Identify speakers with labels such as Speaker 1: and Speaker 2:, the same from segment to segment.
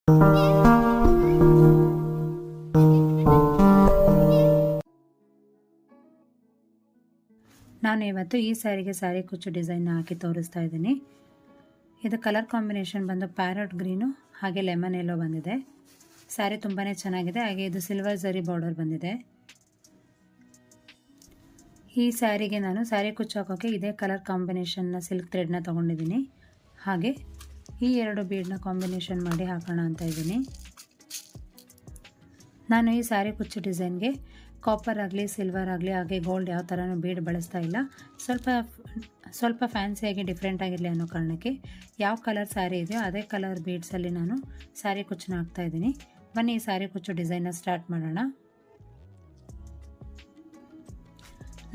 Speaker 1: ನಾನು ಇವತ್ತು ಈ ಸ್ಯಾರಿಗೆ ಸ್ಯಾರಿ ಕುಚ್ಚು ಡಿಸೈನ್ ಹಾಕಿ ತೋರಿಸ್ತಾ ಇದ್ದೀನಿ. ಇದು ಕಲರ್ ಕಾಂಬಿನೇಷನ್ ಬಂದು ಪ್ಯಾರಟ್ ಗ್ರೀನು ಹಾಗೆ ಲೆಮನ್ ಯೆಲ್ಲೋ ಬಂದಿದೆ. ಸ್ಯಾರಿ ತುಂಬಾ ಚೆನ್ನಾಗಿದೆ. ಹಾಗೆ ಇದು ಸಿಲ್ವರ್ ಜರಿ ಬಾರ್ಡರ್ ಬಂದಿದೆ. ಈ ಸ್ಯಾರಿಗೆ ನಾನು ಸ್ಯಾರಿ ಕುಚ್ಚು ಹಾಕೋಕ್ಕೆ ಇದೇ ಕಲರ್ ಕಾಂಬಿನೇಷನ್ನ ಸಿಲ್ಕ್ ಥ್ರೆಡ್ನ ತೊಗೊಂಡಿದ್ದೀನಿ. ಹಾಗೆ ಈ ಎರಡು ಬೀಡನ್ನ ಕಾಂಬಿನೇಷನ್ ಮಾಡಿ ಹಾಕೋಣ ಅಂತ ಇದ್ದೀನಿ. ನಾನು ಈ ಸ್ಯಾರಿ ಕುಚ್ಚು ಡಿಸೈನ್ಗೆ ಕಾಪರ್ ಆಗಲಿ ಸಿಲ್ವರ್ ಆಗಲಿ ಹಾಗೆ ಗೋಲ್ಡ್ ಯಾವ ಥರನೂ ಬೀಡ್ ಬಳಸ್ತಾ ಇಲ್ಲ. ಸ್ವಲ್ಪ ಫ್ಯಾನ್ಸಿಯಾಗಿ ಡಿಫ್ರೆಂಟ್ ಆಗಿರಲಿ ಅನ್ನೋ ಕಾರಣಕ್ಕೆ ಯಾವ ಕಲರ್ ಸ್ಯಾರಿ ಇದೆಯೋ ಅದೇ ಕಲರ್ ಬೀಡ್ಸಲ್ಲಿ ನಾನು ಸ್ಯಾರಿ ಕುಚ್ಚನ್ನ ಹಾಕ್ತಾ ಇದ್ದೀನಿ. ಬನ್ನಿ ಈ ಸ್ಯಾರಿ ಕುಚ್ಚು ಡಿಸೈನ್ನ ಸ್ಟಾರ್ಟ್ ಮಾಡೋಣ.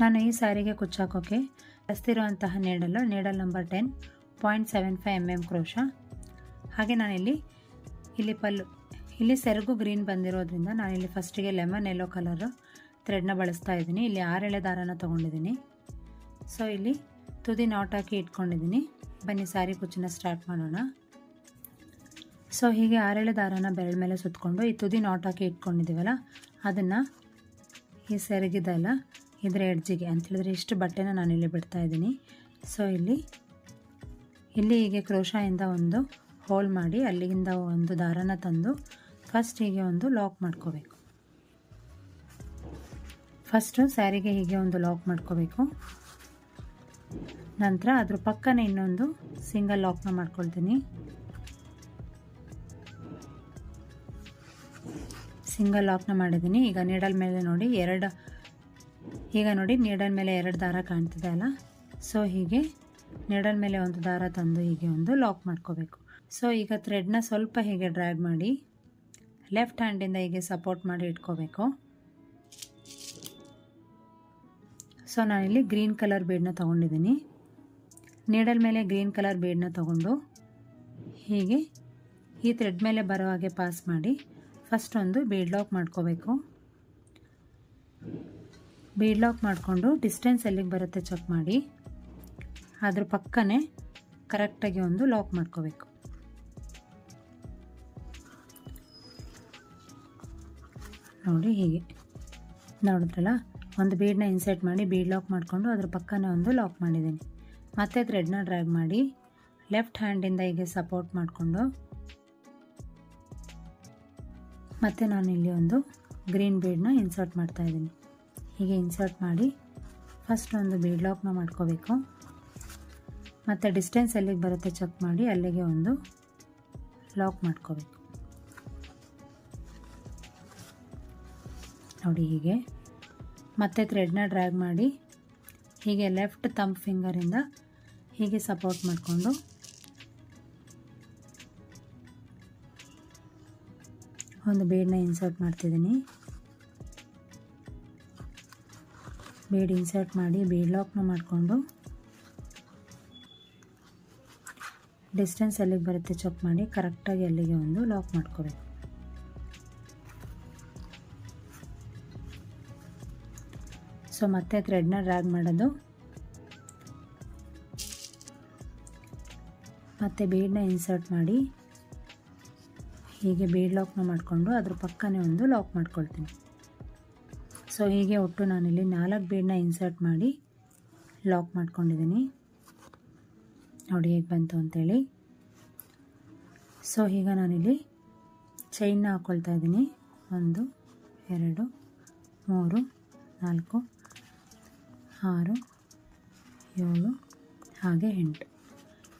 Speaker 1: ನಾನು ಈ ಸ್ಯಾರಿಗೆ ಕುಚ್ಚು ಹಾಕೋಕ್ಕೆ ಬಳಸ್ತಿರುವಂತಹ ನೀಡಲ್ ನಂಬರ್ 10 0.75 mm ಕ್ರೋಶ. ಹಾಗೆ ನಾನಿಲ್ಲಿ ಇಲ್ಲಿ ಸೆರಗು ಗ್ರೀನ್ ಬಂದಿರೋದ್ರಿಂದ ನಾನಿಲ್ಲಿ ಫಸ್ಟಿಗೆ ಲೆಮನ್ ಯೆಲ್ಲೋ ಕಲರ್ ಥ್ರೆಡ್ನ ಬಳಸ್ತಾ ಇದ್ದೀನಿ. ಇಲ್ಲಿ 6 ಎಳೆ ದಾರನ ತೊಗೊಂಡಿದ್ದೀನಿ. ಸೊ ಇಲ್ಲಿ ತುದಿ ನಾಟ್ ಹಾಕಿ ಇಟ್ಕೊಂಡಿದ್ದೀನಿ. ಬನ್ನಿ ಸ್ಯಾರಿ ಕುಚ್ಚನ್ನ ಸ್ಟಾರ್ಟ್ ಮಾಡೋಣ. ಸೊ ಹೀಗೆ 6 ಎಳೆ ದಾರನ ಬೆರಳ ಮೇಲೆ ಸುತ್ತಕೊಂಡು ಈ ತುದಿ ನಾಟ್ ಹಾಕಿ ಇಟ್ಕೊಂಡಿದ್ದೀವಲ್ಲ ಅದನ್ನು ಈ ಸೆರಗಿದಲ್ಲ ಇದರ ಎಡ್ಜಿಗೆ ಅಂತೇಳಿದ್ರೆ ಇಷ್ಟು ಬಟ್ಟೆನ ನಾನಿಲ್ಲಿ ಬಿಡ್ತಾ ಇದ್ದೀನಿ. ಸೊ ಇಲ್ಲಿ ಹೀಗೆ ಕ್ರೋಶಾಯಿಂದ ಒಂದು ಹೋಲ್ ಮಾಡಿ ಅಲ್ಲಿಂದ ಒಂದು ದಾರನ ತಂದು ಫಸ್ಟ್ ಹೀಗೆ ಒಂದು ಲಾಕ್ ಮಾಡ್ಕೋಬೇಕು. ಫಸ್ಟು ಸ್ಯಾರಿಗೆ ಹೀಗೆ ಒಂದು ಲಾಕ್ ಮಾಡ್ಕೋಬೇಕು. ನಂತರ ಅದ್ರ ಪಕ್ಕನೇ ಇನ್ನೊಂದು ಸಿಂಗಲ್ ಲಾಕ್ನ ಮಾಡ್ಕೊಳ್ತೀನಿ. ಸಿಂಗಲ್ ಲಾಕ್ನ ಮಾಡಿದ್ದೀನಿ. ಈಗ ನೀಡಲ್ ಮೇಲೆ ನೋಡಿ ನೀಡಲ್ ಮೇಲೆ 2 ದಾರ ಕಾಣ್ತಿದೆ ಅಲ್ಲ. ಸೊ ಹೀಗೆ ನೀಡಲ್ ಮೇಲೆ ಒಂದು ದಾರ ತಂದು ಹೀಗೆ ಒಂದು ಲಾಕ್ ಮಾಡ್ಕೋಬೇಕು. ಸೊ ಈಗ ಥ್ರೆಡ್ನ ಸ್ವಲ್ಪ ಹೀಗೆ ಡ್ರ್ಯಾಗ್ ಮಾಡಿ ಲೆಫ್ಟ್ ಹ್ಯಾಂಡಿಂದ ಹೀಗೆ ಸಪೋರ್ಟ್ ಮಾಡಿ ಇಟ್ಕೋಬೇಕು. ಸೊ ನಾನಿಲ್ಲಿ ಗ್ರೀನ್ ಕಲರ್ ಬೀಡನ್ನ ತೊಗೊಂಡಿದ್ದೀನಿ. ನೀಡಲ್ ಮೇಲೆ ಗ್ರೀನ್ ಕಲರ್ ಬೀಡನ್ನ ತೊಗೊಂಡು ಹೀಗೆ ಈ ಥ್ರೆಡ್ ಮೇಲೆ ಬರೋ ಹಾಗೆ ಪಾಸ್ ಮಾಡಿ ಫಸ್ಟ್ ಒಂದು ಬೀಡ್ ಲಾಕ್ ಮಾಡ್ಕೋಬೇಕು. ಬೀಡ್ ಲಾಕ್ ಮಾಡಿಕೊಂಡು ಡಿಸ್ಟೆನ್ಸ್ ಎಲ್ಲಿಗೆ ಬರುತ್ತೆ ಚೆಕ್ ಮಾಡಿ ಅದ್ರ ಪಕ್ಕನೇ ಕರೆಕ್ಟಾಗಿ ಒಂದು ಲಾಕ್ ಮಾಡ್ಕೋಬೇಕು. ನೋಡಿ ಹೀಗೆ ನೋಡಿದ್ರಲ್ಲ, ಒಂದು ಬೀಡನ್ನ ಇನ್ಸರ್ಟ್ ಮಾಡಿ ಬೀಡ್ ಲಾಕ್ ಮಾಡಿಕೊಂಡು ಅದ್ರ ಪಕ್ಕನೇ ಒಂದು ಲಾಕ್ ಮಾಡಿದ್ದೀನಿ. ಮತ್ತೆ ಥ್ರೆಡ್ನ ಡ್ರ್ಯಾಗ್ ಮಾಡಿ ಲೆಫ್ಟ್ ಹ್ಯಾಂಡಿಂದ ಹೀಗೆ ಸಪೋರ್ಟ್ ಮಾಡಿಕೊಂಡು ಮತ್ತೆ ನಾನಿಲ್ಲಿ ಒಂದು ಗ್ರೀನ್ ಬೀಡನ್ನ ಇನ್ಸರ್ಟ್ ಮಾಡ್ತಾಯಿದ್ದೀನಿ. ಹೀಗೆ ಇನ್ಸರ್ಟ್ ಮಾಡಿ ಫಸ್ಟ್ ಒಂದು ಬೀಡ್ ಲಾಕ್ನ ಮಾಡ್ಕೋಬೇಕು. ಮತ್ತು ಡಿಸ್ಟೆನ್ಸ್ ಎಲ್ಲಿಗೆ ಬರುತ್ತೆ ಚೆಕ್ ಮಾಡಿ ಅಲ್ಲಿಗೆ ಒಂದು ಲಾಕ್ ಮಾಡ್ಕೋಬೇಕು. ನೋಡಿ ಹೀಗೆ ಮತ್ತೆ ಥ್ರೆಡ್ನ ಡ್ರ್ಯಾಗ್ ಮಾಡಿ ಹೀಗೆ ಲೆಫ್ಟ್ ಥಂಬ್ ಫಿಂಗರಿಂದ ಹೀಗೆ ಸಪೋರ್ಟ್ ಮಾಡಿಕೊಂಡು ಒಂದು ಬೀಡನ್ನ ಇನ್ಸರ್ಟ್ ಮಾಡ್ತಿದ್ದೀನಿ. ಬೀಡ್ ಇನ್ಸರ್ಟ್ ಮಾಡಿ ಬೀಡ್ ಲಾಕ್ನ ಮಾಡಿಕೊಂಡು ಡಿಸ್ಟೆನ್ಸ್ ಎಲ್ಲಿಗೆ ಬರುತ್ತೆ ಚೆಕ್ ಮಾಡಿ ಕರೆಕ್ಟಾಗಿ ಅಲ್ಲಿಗೆ ಒಂದು ಲಾಕ್ ಮಾಡ್ಕೋಬೇಕು. ಸೊ ಮತ್ತೆ ಥ್ರೆಡ್ನ ಡ್ರ್ಯಾಗ್ ಮಾಡೋದು ಮತ್ತು ಬೀಡನ್ನ ಇನ್ಸರ್ಟ್ ಮಾಡಿ ಹೀಗೆ ಬೀಡ್ ಲಾಕ್ನ ಮಾಡಿಕೊಂಡು ಅದ್ರ ಪಕ್ಕನೇ ಒಂದು ಲಾಕ್ ಮಾಡ್ಕೊಳ್ತೀನಿ. ಸೊ ಹೀಗೆ ಒಟ್ಟು ನಾನಿಲ್ಲಿ 4 ಬೀಡನ್ನ ಇನ್ಸರ್ಟ್ ಮಾಡಿ ಲಾಕ್ ಮಾಡ್ಕೊಂಡಿದ್ದೀನಿ. ನೋಡಿ ಹೇಗೆ ಬಂತು ಅಂತೇಳಿ. ಸೊ ಈಗ ನಾನಿಲ್ಲಿ ಚೈನ್ನ ಹಾಕ್ಕೊಳ್ತಾ ಇದ್ದೀನಿ. 1 2 3 4 6 7 ಹಾಗೆ 8.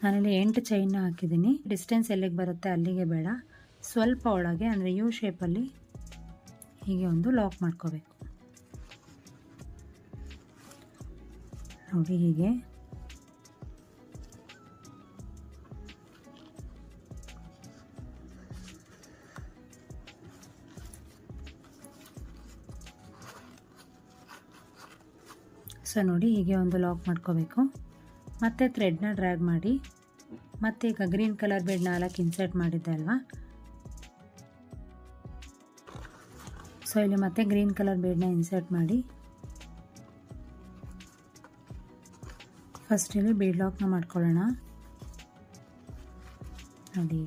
Speaker 1: ನಾನಿಲ್ಲಿ 8 ಚೈನ್ನ ಹಾಕಿದ್ದೀನಿ. ಡಿಸ್ಟೆನ್ಸ್ ಎಲ್ಲಿಗೆ ಬರುತ್ತೆ ಅಲ್ಲಿಗೆ ಬೇಡ, ಸ್ವಲ್ಪ ಒಳಗೆ ಅಂದರೆ ಯು ಶೇಪಲ್ಲಿ ಹೀಗೆ ಒಂದು ಲಾಕ್ ಮಾಡ್ಕೋಬೇಕು. ನೋಡಿ ಹೀಗೆ ಸೊ ನೋಡಿ ಹೀಗೆ ಒಂದು ಲಾಕ್ ಮಾಡ್ಕೋಬೇಕು. ಮತ್ತೆ ಥ್ರೆಡ್ನ ಡ್ರ್ಯಾಗ್ ಮಾಡಿ ಮತ್ತೆ ಈಗ ಗ್ರೀನ್ ಕಲರ್ ಬೀಡ್ 4 ಇನ್ಸರ್ಟ್ ಮಾಡಿದ್ದೆ ಅಲ್ವಾ. ಸೊ ಇಲ್ಲಿ ಮತ್ತೆ ಗ್ರೀನ್ ಕಲರ್ ಬೀಡನ್ನ ಇನ್ಸರ್ಟ್ ಮಾಡಿ ಫಸ್ಟ್ ಇಲ್ಲಿ ಬೀಡ್ ಲಾಕ್ನ ಮಾಡ್ಕೊಳ್ಳೋಣ. ನೋಡಿ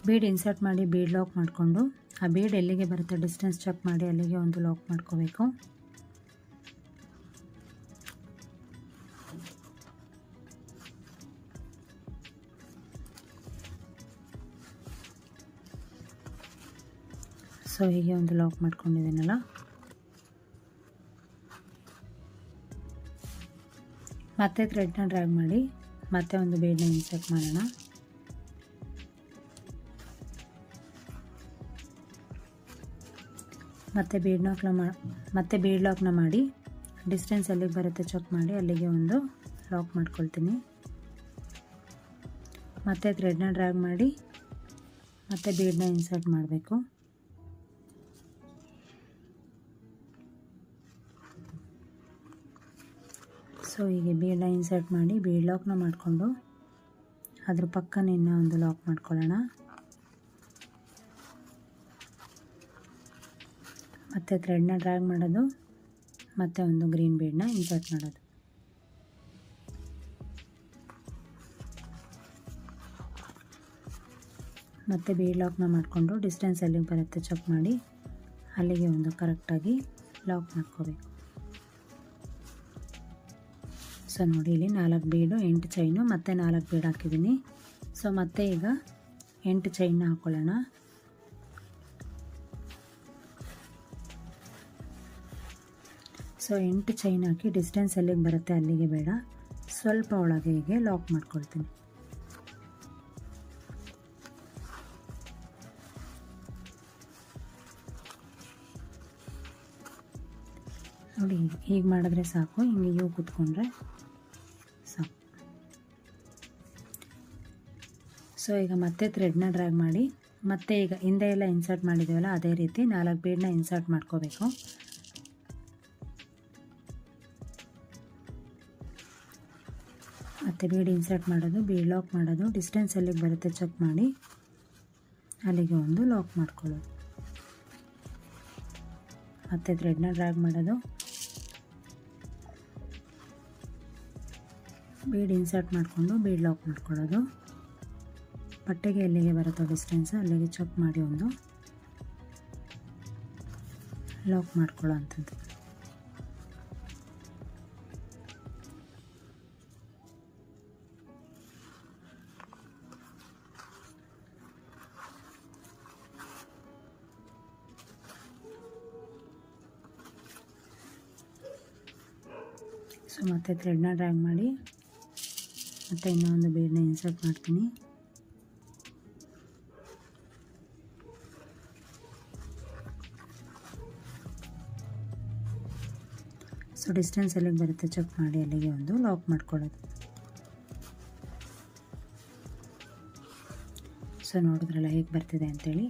Speaker 1: ಬೀಡ್ ಇನ್ಸರ್ಟ್ ಮಾಡಿ ಬೀಡ್ ಲಾಕ್ ಮಾಡಿಕೊಂಡು ಆ ಬೀಡ್ ಎಲ್ಲಿಗೆ ಬರುತ್ತೆ ಡಿಸ್ಟೆನ್ಸ್ ಚೆಕ್ ಮಾಡಿ ಅಲ್ಲಿಗೆ ಒಂದು ಲಾಕ್ ಮಾಡ್ಕೋಬೇಕು. ಸೊ ಹೀಗೆ ಒಂದು ಲಾಕ್ ಮಾಡ್ಕೊಂಡಿದ್ದೀನಲ್ಲ, ಮತ್ತೆ ಥ್ರೆಡ್ನ ಡ್ರ್ಯಾಗ್ ಮಾಡಿ ಮತ್ತೆ ಒಂದು ಬೀಡನ್ನ ಇನ್ಸರ್ಟ್ ಮಾಡೋಣ. ಮತ್ತೆ ಬೀಡ್ ಲಾಕ್ನ ಮಾಡಿ ಡಿಸ್ಟೆನ್ಸ್ ಎಲ್ಲಿಗೆ ಬರುತ್ತೆ ಚೆಕ್ ಮಾಡಿ ಅಲ್ಲಿಗೆ ಒಂದು ಲಾಕ್ ಮಾಡ್ಕೊಳ್ತೀನಿ. ಮತ್ತೆ ಥ್ರೆಡ್ನ ಡ್ರ್ಯಾಗ್ ಮಾಡಿ ಮತ್ತೆ ಬೀಡನ್ನ ಇನ್ಸರ್ಟ್ ಮಾಡಬೇಕು. ಸೊ ಹೀಗೆ ಬೀಡನ್ನ ಇನ್ಸರ್ಟ್ ಮಾಡಿ ಬೀಡ್ ಲಾಕ್ನ ಮಾಡಿಕೊಂಡು ಅದ್ರ ಪಕ್ಕನೇ ಇನ್ನೂ ಒಂದು ಲಾಕ್ ಮಾಡ್ಕೊಳ್ಳೋಣ. ಮತ್ತು ಥ್ರೆಡ್ನ ಡ್ರ್ಯಾಗ್ ಮಾಡೋದು ಮತ್ತು ಒಂದು ಗ್ರೀನ್ ಬೀಡನ್ನ ಇನ್ಸರ್ಟ್ ಮಾಡೋದು. ಮತ್ತು ಬೀಡ್ ಲಾಕ್ನ ಮಾಡಿಕೊಂಡು ಡಿಸ್ಟೆನ್ಸ್ ಎಲ್ಲಿಗೆ ಬರುತ್ತೆ ಚೆಕ್ ಮಾಡಿ ಅಲ್ಲಿಗೆ ಒಂದು ಕರೆಕ್ಟಾಗಿ ಲಾಕ್ ಮಾಡ್ಕೋಬೇಕು. ಸೊ ನೋಡಿ ಇಲ್ಲಿ 4 ಬೀಡು 8 ಚೈನು ಮತ್ತು 4 ಬೀಡ್ ಹಾಕಿದ್ದೀನಿ. ಸೊ ಮತ್ತೆ ಈಗ 8 ಚೈನ್ನ ಹಾಕ್ಕೊಳ್ಳೋಣ. ಸೊ 8 ಚೈನ್ ಹಾಕಿ ಡಿಸ್ಟೆನ್ಸ್ ಎಲ್ಲಿಗೆ ಬರುತ್ತೆ ಅಲ್ಲಿಗೆ ಬೇಡ, ಸ್ವಲ್ಪ ಒಳಗೆ ಹೀಗೆ ಲಾಕ್ ಮಾಡ್ಕೊಳ್ತೀನಿ. ನೋಡಿ ಹೀಗೆ ಮಾಡಿದ್ರೆ ಸಾಕು, ಹಿಂಗೆ ಇವು ಕೂತ್ಕೊಂಡ್ರೆ ಸಾಕು. ಸೊ ಈಗ ಮತ್ತೆ ಥ್ರೆಡ್ನ ಡ್ರ್ಯಾಗ್ ಮಾಡಿ ಮತ್ತೆ ಈಗ ಹಿಂದೆ ಎಲ್ಲ ಇನ್ಸರ್ಟ್ ಮಾಡಿದ್ದೀವಲ್ಲ ಅದೇ ರೀತಿ 4 ಬೀಡನ್ನ ಇನ್ಸರ್ಟ್ ಮಾಡ್ಕೋಬೇಕು. ಮತ್ತು ಬೀಡ್ ಇನ್ಸರ್ಟ್ ಮಾಡೋದು, ಬೀಡ್ ಲಾಕ್ ಮಾಡೋದು, ಡಿಸ್ಟೆನ್ಸ್ ಎಲ್ಲಿಗೆ ಬರುತ್ತೆ ಚೆಕ್ ಮಾಡಿ ಅಲ್ಲಿಗೆ ಒಂದು ಲಾಕ್ ಮಾಡ್ಕೊಳ್ಳೋದು. ಮತ್ತು ಥ್ರೆಡ್ನ ಡ್ರ್ಯಾಗ್ ಮಾಡೋದು, ಬೀಡ್ ಇನ್ಸರ್ಟ್ ಮಾಡಿಕೊಂಡು ಬೀಡ್ ಲಾಕ್ ಮಾಡ್ಕೊಳ್ಳೋದು. ಬಟ್ಟೆಗೆ ಎಲ್ಲಿಗೆ ಬರುತ್ತೋ ಡಿಸ್ಟೆನ್ಸ್ ಅಲ್ಲಿಗೆ ಚೆಕ್ ಮಾಡಿ ಒಂದು ಲಾಕ್ ಮಾಡ್ಕೊಳ್ಳೋ ಅಂಥದ್ದು. ಸೊ ಮತ್ತೆ ಥ್ರೆಡ್ನ ಡ್ರ್ಯಾಗ್ ಮಾಡಿ ಮತ್ತು ಇನ್ನೊಂದು ಬೀಡನ್ನ ಇನ್ಸರ್ಟ್ ಮಾಡ್ತೀನಿ. ಸೊ ಡಿಸ್ಟೆನ್ಸ್ ಎಲ್ಲಿಗೆ ಬರುತ್ತೆ ಚೆಕ್ ಮಾಡಿ ಅಲ್ಲಿಗೆ ಒಂದು ಲಾಕ್ ಮಾಡ್ಕೊಳ್ಳೋದು. ಸೊ ನೋಡಿದ್ರಲ್ಲ ಹೇಗೆ ಬರ್ತಿದೆ ಅಂತೇಳಿ.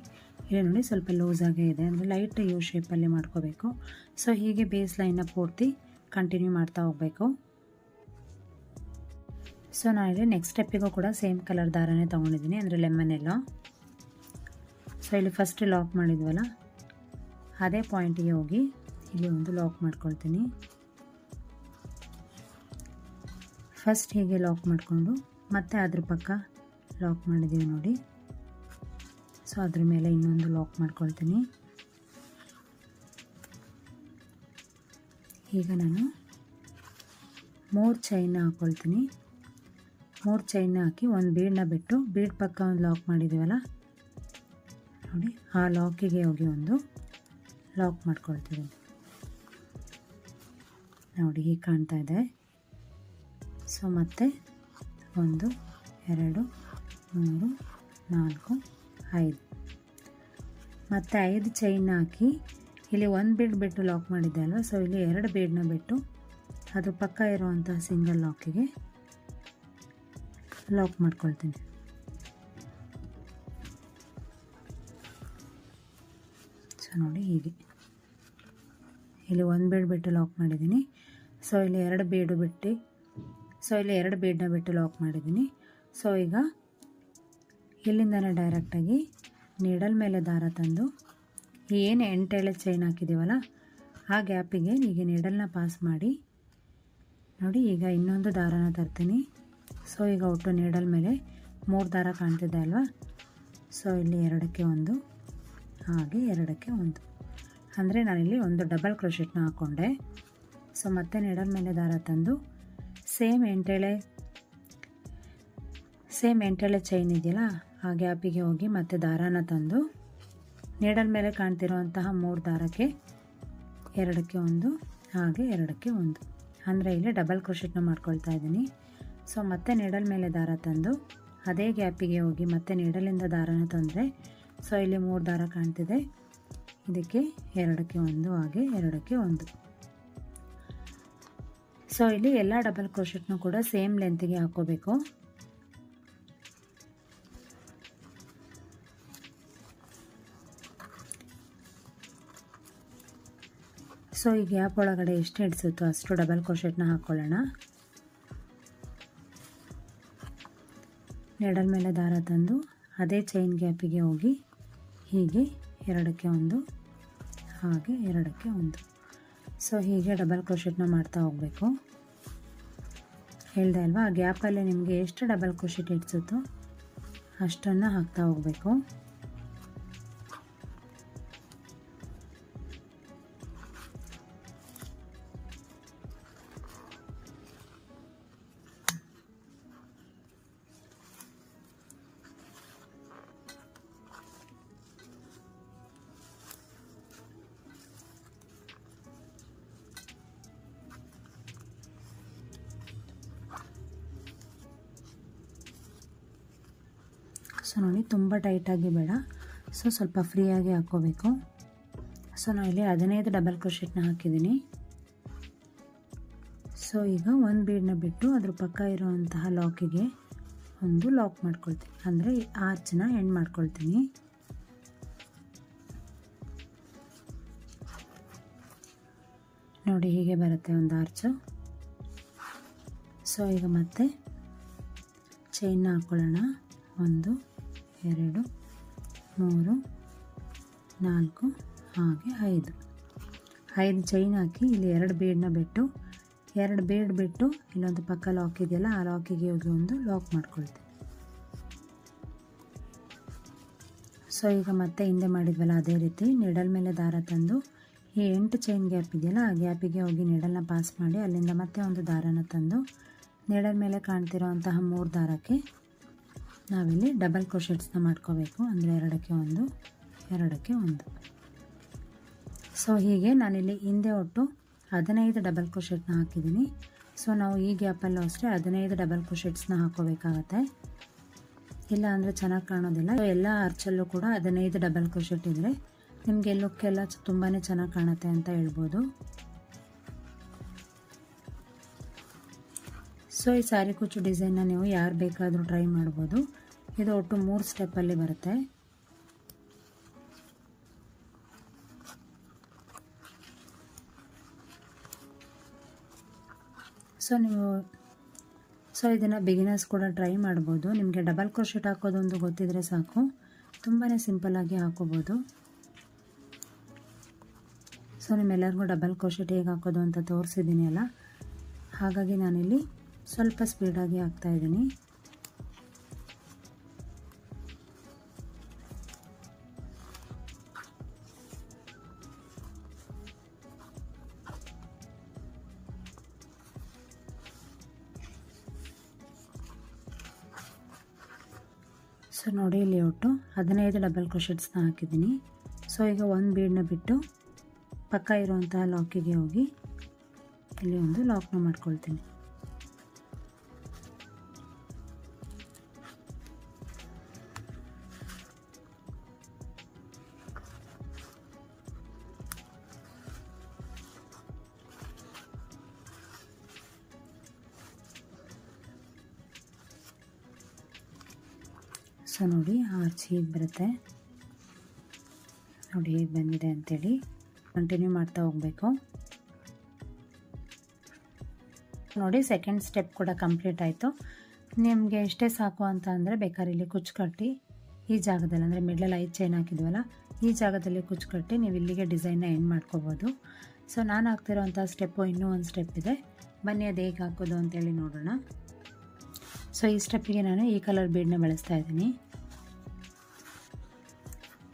Speaker 1: ಇಲ್ಲಿ ನೋಡಿ ಸ್ವಲ್ಪ ಲೂಸಾಗೇ ಇದೆ, ಅಂದರೆ ಲೈಟ್ ಯು ಶೇಪಲ್ಲಿ ಮಾಡ್ಕೋಬೇಕು. ಸೊ ಹೀಗೆ ಬೇಸ್ ಲೈನ್ನ ಪೂರ್ತಿ ಕಂಟಿನ್ಯೂ ಮಾಡ್ತಾ ಹೋಗಬೇಕು. ಸೊ ನಾನಿಲ್ಲಿ ನೆಕ್ಸ್ಟ್ ಸ್ಟೆಪ್ಪಿಗೂ ಕೂಡ ಸೇಮ್ ಕಲರ್ ದಾರನೇ ತೊಗೊಂಡಿದ್ದೀನಿ, ಅಂದರೆ ಲೆಮನ್ ಎಲ್ಲೋ. ಸೊ ಇಲ್ಲಿ ಫಸ್ಟ್ ಲಾಕ್ ಮಾಡಿದ್ವಲ್ಲ ಅದೇ ಪಾಯಿಂಟಿಗೆ ಹೋಗಿ ಇಲ್ಲಿ ಒಂದು ಲಾಕ್ ಮಾಡ್ಕೊಳ್ತೀನಿ. ಫಸ್ಟ್ ಹೀಗೆ ಲಾಕ್ ಮಾಡಿಕೊಂಡು ಮತ್ತೆ ಅದ್ರ ಪಕ್ಕ ಲಾಕ್ ಮಾಡಿದ್ದೀವಿ ನೋಡಿ. ಸೊ ಅದ್ರ ಮೇಲೆ ಇನ್ನೊಂದು ಲಾಕ್ ಮಾಡ್ಕೊಳ್ತೀನಿ. ಈಗ ನಾನು 3 ಚೈನ್ನ ಹಾಕ್ಕೊಳ್ತೀನಿ. 3 ಚೈನ್ನ ಹಾಕಿ ಒಂದು ಬೀಡನ್ನ ಬಿಟ್ಟು ಬೀಡ್ ಪಕ್ಕ ಒಂದು ಲಾಕ್ ಮಾಡಿದ್ದೀವಲ್ಲ ನೋಡಿ, ಆ ಲಾಕಿಗೆ ಹೋಗಿ ಒಂದು ಲಾಕ್ ಮಾಡ್ಕೊಳ್ತಿದ್ದೀನಿ ನೋಡಿ, ಹೀಗೆ ಕಾಣ್ತಾ ಇದೆ. ಸೊ ಮತ್ತೆ 1 2 3 4 5 ಮತ್ತು 5 ಚೈನ್ನ ಹಾಕಿ ಇಲ್ಲಿ 1 ಬೀಡ್ ಬಿಟ್ಟು ಲಾಕ್ ಮಾಡಿದ್ದೆ ಅಲ್ವ. ಸೊ ಇಲ್ಲಿ 2 ಬೀಡನ್ನ ಬಿಟ್ಟು ಅದು ಪಕ್ಕ ಇರುವಂಥ ಸಿಂಗಲ್ ಲಾಕಿಗೆ ಲಾಕ್ ಮಾಡ್ಕೊಳ್ತೀನಿ. ಸೊ ನೋಡಿ ಹೀಗೆ ಇಲ್ಲಿ 1 ಬೀಡ್ ಬಿಟ್ಟು ಲಾಕ್ ಮಾಡಿದ್ದೀನಿ. ಸೊ ಇಲ್ಲಿ 2 ಬೀಡು ಬಿಟ್ಟು ಇಲ್ಲಿ 2 ಬೀಡನ್ನ ಬಿಟ್ಟು ಲಾಕ್ ಮಾಡಿದ್ದೀನಿ. ಸೊ ಈಗ ಇಲ್ಲಿಂದನೇ ಡೈರೆಕ್ಟಾಗಿ ನೀಡಲ್ ಮೇಲೆ ದಾರ ತಂದು ಏನು 8 ಎಳೆ ಚೈನ್ ಹಾಕಿದ್ದೀವಲ್ಲ ಆ ಗ್ಯಾಪಿಗೆ ಈಗ ನೀಡಲ್ನ ಪಾಸ್ ಮಾಡಿ ನೋಡಿ, ಈಗ ಇನ್ನೊಂದು ದಾರನ ತರ್ತೀನಿ. ಸೊ ಈಗ ಒಟ್ಟು ನೀಡಲ್ ಮೇಲೆ 3 ದಾರ ಕಾಣ್ತಿದೆ ಅಲ್ವಾ. ಸೊ ಇಲ್ಲಿ 2ಕ್ಕೆ 1 ಹಾಗೆ 2ಕ್ಕೆ 1 ಅಂದರೆ ನಾನಿಲ್ಲಿ ಒಂದು ಡಬಲ್ ಕ್ರೋಶೆಟ್ನ ಹಾಕ್ಕೊಂಡೆ. ಸೊ ಮತ್ತೆ ನೀಡಲ್ ಮೇಲೆ ದಾರ ತಂದು ಸೇಮ್ ಎಂಟೆಳೆ ಚೈನ್ ಇದೆಯಲ್ಲ ಆ ಗ್ಯಾಪಿಗೆ ಹೋಗಿ ಮತ್ತೆ ದಾರಾನ ತಂದು ನೀಡಲ್ ಮೇಲೆ ಕಾಣ್ತಿರೋಂತಹ 3 ದಾರಕ್ಕೆ 2ಕ್ಕೆ 1 ಹಾಗೆ 2ಕ್ಕೆ 1 ಅಂದರೆ ಇಲ್ಲಿ ಡಬಲ್ ಕ್ರೋಶೆಟ್ನ ಮಾಡ್ಕೊಳ್ತಾ ಇದ್ದೀನಿ. ಸೊ ಮತ್ತೆ ನೀಡಲ್ ಮೇಲೆ ದಾರ ತಂದು ಅದೇ ಗ್ಯಾಪಿಗೆ ಹೋಗಿ ಮತ್ತೆ ನೀಡಲಿಂದ ದಾರನ ತಂದರೆ ಸೊ ಇಲ್ಲಿ 3 ದಾರ ಕಾಣ್ತಿದೆ, ಇದಕ್ಕೆ 2ಕ್ಕೆ 1 ಹಾಗೆ 2ಕ್ಕೆ 1. ಸೊ ಇಲ್ಲಿ ಎಲ್ಲ ಡಬಲ್ ಕ್ರೋಶೆಟ್ನೂ ಕೂಡ ಸೇಮ್ ಲೆಂತಿಗೆ ಹಾಕ್ಕೋಬೇಕು. ಸೊ ಈ ಗ್ಯಾಪ್ ಒಳಗಡೆ ಎಷ್ಟು ಹಿಡಿಸುತ್ತೋ ಅಷ್ಟು ಡಬಲ್ ಕ್ರೋಶೆಟ್ನ ಹಾಕ್ಕೊಳ್ಳೋಣ. ನೀಡಲ್ ಮೇಲೆ ದಾರ ತಂದು ಅದೇ ಚೈನ್ ಗ್ಯಾಪಿಗೆ ಹೋಗಿ ಹೀಗೆ 2ಕ್ಕೆ 1 ಹಾಗೆ 2ಕ್ಕೆ 1. ಸೊ ಹೀಗೆ ಡಬಲ್ ಕ್ರೋಶೆಟ್ನ ಮಾಡ್ತಾ ಹೋಗಬೇಕು. ಹೇಳ್ದೆ ಅಲ್ವಾ, ಆ ಗ್ಯಾಪಲ್ಲಿ ನಿಮಗೆ ಎಷ್ಟು ಡಬಲ್ ಕ್ರೋಶೆಟ್ ಹಿಡಿಸುತ್ತೋ ಅಷ್ಟನ್ನು ಹಾಕ್ತಾ ಹೋಗಬೇಕು. ಸೊ ನೋಡಿ, ತುಂಬ ಟೈಟಾಗಿ ಬೇಡ, ಸೊ ಸ್ವಲ್ಪ ಫ್ರೀಯಾಗಿ ಹಾಕ್ಕೋಬೇಕು. ಸೊ ನಾನು ಇಲ್ಲಿ 15 ಡಬಲ್ ಕ್ರೋಶೆಟ್ನ ಹಾಕಿದ್ದೀನಿ. ಸೊ ಈಗ ಒಂದು ಬೀಡನ್ನ ಬಿಟ್ಟು ಅದ್ರ ಪಕ್ಕ ಇರುವಂತಹ ಲಾಕಿಗೆ ಒಂದು ಲಾಕ್ ಮಾಡ್ಕೊಳ್ತೀನಿ, ಅಂದರೆ ಈ ಆರ್ಚನ್ನ ಎಂಡ್ ಮಾಡ್ಕೊಳ್ತೀನಿ. ನೋಡಿ ಹೀಗೆ ಬರುತ್ತೆ ಒಂದು ಆರ್ಚು. ಸೊ ಈಗ ಮತ್ತೆ ಚೈನ್ನ ಹಾಕ್ಕೊಳ್ಳೋಣ. 1 2 3 4 ಹಾಗೆ 5 ಚೈನ್ ಹಾಕಿ ಇಲ್ಲಿ 2 ಬೀಡನ್ನ ಬಿಟ್ಟು 2 ಬೀಡ್ ಬಿಟ್ಟು ಇಲ್ಲೊಂದು ಪಕ್ಕ ಲಾಕ್ ಇದೆಯಲ್ಲ ಆ ಲಾಕಿಗೆ ಹೋಗಿ ಒಂದು ಲಾಕ್ ಮಾಡ್ಕೊಳ್ತೀನಿ. ಸೊ ಈಗ ಮತ್ತೆ ಹಿಂದೆ ಮಾಡಿದ್ವಲ್ಲ ಅದೇ ರೀತಿ ನೀಡಲ್ ಮೇಲೆ ದಾರ ತಂದು ಈ 8 ಚೈನ್ ಗ್ಯಾಪ್ ಇದೆಯಲ್ಲ ಆ ಗ್ಯಾಪಿಗೆ ಹೋಗಿ ನೀಡಲ್ನ ಪಾಸ್ ಮಾಡಿ ಅಲ್ಲಿಂದ ಮತ್ತೆ ಒಂದು ದಾರನ ತಂದು ನೀಡಲ್ ಮೇಲೆ ಕಾಣ್ತಿರೋ ಅಂತಹ 3 ದಾರಕ್ಕೆ ನಾವಿಲ್ಲಿ ಡಬಲ್ ಕ್ರೋಶೆಟ್ಸ್ನ ಮಾಡ್ಕೋಬೇಕು, ಅಂದರೆ 2ಕ್ಕೆ 1 2ಕ್ಕೆ 1. ಸೊ ಹೀಗೆ ನಾನಿಲ್ಲಿ ಹಿಂದೆ ಒಟ್ಟು 15 ಡಬಲ್ ಕ್ರೋಶೆಟ್ನ ಹಾಕಿದ್ದೀನಿ. ಸೊ ನಾವು ಈ ಗ್ಯಾಪಲ್ಲೂ ಅಷ್ಟೇ 15 ಡಬಲ್ ಕ್ರೋಶೆಟ್ಸ್ನ ಹಾಕೋಬೇಕಾಗತ್ತೆ, ಇಲ್ಲ ಅಂದರೆ ಚೆನ್ನಾಗಿ ಕಾಣೋದಿಲ್ಲ. ಸೊ ಎಲ್ಲ ಆರ್ಚಲ್ಲೂ ಕೂಡ 15 ಡಬಲ್ ಕ್ರೋಶೆಟ್ ಇದ್ದರೆ ನಿಮಗೆ ಲುಕ್ ಎಲ್ಲ ತುಂಬಾ ಚೆನ್ನಾಗಿ ಕಾಣುತ್ತೆ ಅಂತ ಹೇಳ್ಬೋದು. ಸೊ ಈ ಸಾರಿ ಕುಚ್ಚು ಡಿಸೈನ್ನ ನೀವು ಯಾರು ಬೇಕಾದರೂ ಟ್ರೈ ಮಾಡ್ಬೋದು. ಇದು ಒಟ್ಟು 3 ಸ್ಟೆಪ್ಪಲ್ಲಿ ಬರುತ್ತೆ. ಸೊ ಇದನ್ನು ಬಿಗಿನರ್ಸ್ ಕೂಡ ಟ್ರೈ ಮಾಡ್ಬೋದು. ನಿಮಗೆ ಡಬಲ್ ಕ್ರೋಶೆಟ್ ಹಾಕೋದೊಂದು ಗೊತ್ತಿದ್ರೆ ಸಾಕು, ತುಂಬಾ ಸಿಂಪಲ್ಲಾಗಿ ಹಾಕೋಬೋದು. ಸೊ ನಿಮ್ಮೆಲ್ಲರಿಗೂ ಡಬಲ್ ಕ್ರೋಶೆಟ್ ಹೇಗೆ ಹಾಕೋದು ಅಂತ ತೋರಿಸಿದ್ದೀನಿ ಅಲ್ಲ, ಹಾಗಾಗಿ ನಾನಿಲ್ಲಿ ಸ್ವಲ್ಪ ಸ್ಪೀಡಾಗಿ ಹಾಕ್ತಾಯಿದ್ದೀನಿ. ಸೊ ನೋಡಿ, ಇಲ್ಲಿ ಒಟ್ಟು 15 ಡಬಲ್ ಕ್ರೋಶೆಟ್ಸ್ನ ಹಾಕಿದ್ದೀನಿ. ಸೊ ಈಗ ಒಂದು ಬೀಡನ್ನ ಬಿಟ್ಟು ಪಕ್ಕ ಇರುವಂತಹ ಲಾಕಿಗೆ ಹೋಗಿ ಇಲ್ಲಿ ಒಂದು ಲಾಕ್ನ ಮಾಡ್ಕೊಳ್ತೀನಿ. ಸೊ ನೋಡಿ, ಆರ್ಚ್ ಹೀಗೆ ಬರುತ್ತೆ. ನೋಡಿ ಹೇಗೆ ಬಂದಿದೆ ಅಂಥೇಳಿ ಕಂಟಿನ್ಯೂ ಮಾಡ್ತಾ ಹೋಗಬೇಕು. ನೋಡಿ, ಸೆಕೆಂಡ್ ಸ್ಟೆಪ್ ಕೂಡ ಕಂಪ್ಲೀಟ್ ಆಯಿತು. ನಿಮಗೆ ಎಷ್ಟೇ ಸಾಕು ಅಂತ ಅಂದರೆ ಬೇಕಾದ್ರೆ ಇಲ್ಲಿ ಕುಚ್ಚು ಕಟ್ಟಿ ಈ ಜಾಗದಲ್ಲಿ, ಅಂದರೆ ಮಿಡ್ಲಲ್ಲಿ 5 ಚೈನ್ ಹಾಕಿದ್ವಲ್ಲ ಈ ಜಾಗದಲ್ಲಿ ಕುಚ್ಚು ಕಟ್ಟಿ ನೀವು ಇಲ್ಲಿಗೆ ಡಿಸೈನ್ನ ಎಂಡ್ ಮಾಡ್ಕೋಬೋದು. ಸೊ ನಾನು ಹಾಕ್ತಿರೋಂಥ ಸ್ಟೆಪ್ಪು ಇನ್ನೂ ಒಂದು ಸ್ಟೆಪ್ ಇದೆ, ಬನ್ನಿ ಅದು ಹೇಗೆ ಹಾಕೋದು ಅಂತೇಳಿ ನೋಡೋಣ. ಸೊ ಈ ಸ್ಟೆಪ್ಪಿಗೆ ನಾನು ಈ ಕಲರ್ ಬೀಡನ್ನ ಬಳಸ್ತಾ ಇದ್ದೀನಿ.